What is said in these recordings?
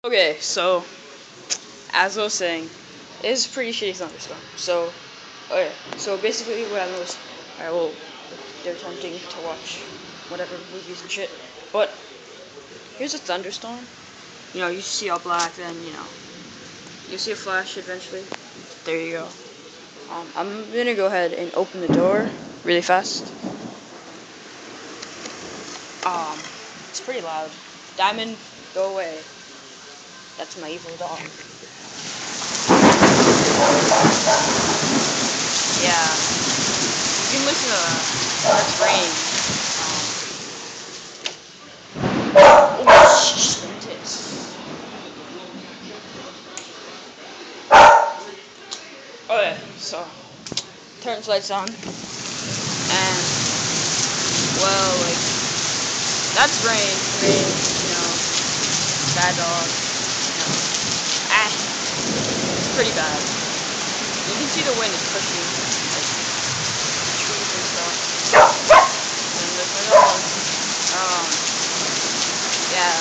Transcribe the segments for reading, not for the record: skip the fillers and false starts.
Okay, so as I was saying, it is a pretty shitty thunderstorm. So, okay, so basically what happened was, alright, well, they're attempting to watch whatever movies and shit, but here's a thunderstorm. You know, you see all black, then you see a flash eventually. There you go. I'm gonna go ahead and open the door really fast. It's pretty loud. Diamond, go away. That's my evil dog. Yeah, you can listen to that. That's rain. Oh, tits. Okay, so turns lights on, and well, like that's rain. Rain, bad dog. It's pretty bad. You can see the wind is pushing like trees and stuff. And there's my dog. Yeah,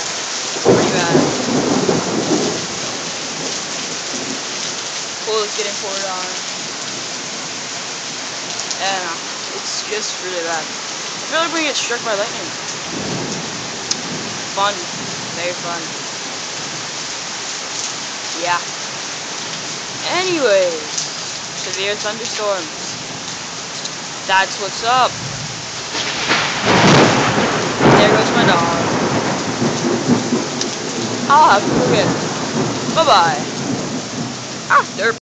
pretty bad. Pool is getting poured on. And it's just really bad. I feel like we get struck by lightning. Fun. Very fun. Yeah. Anyway, severe thunderstorms. That's what's up. There goes my dog. I'll have to forget. Bye-bye. Ah, derp.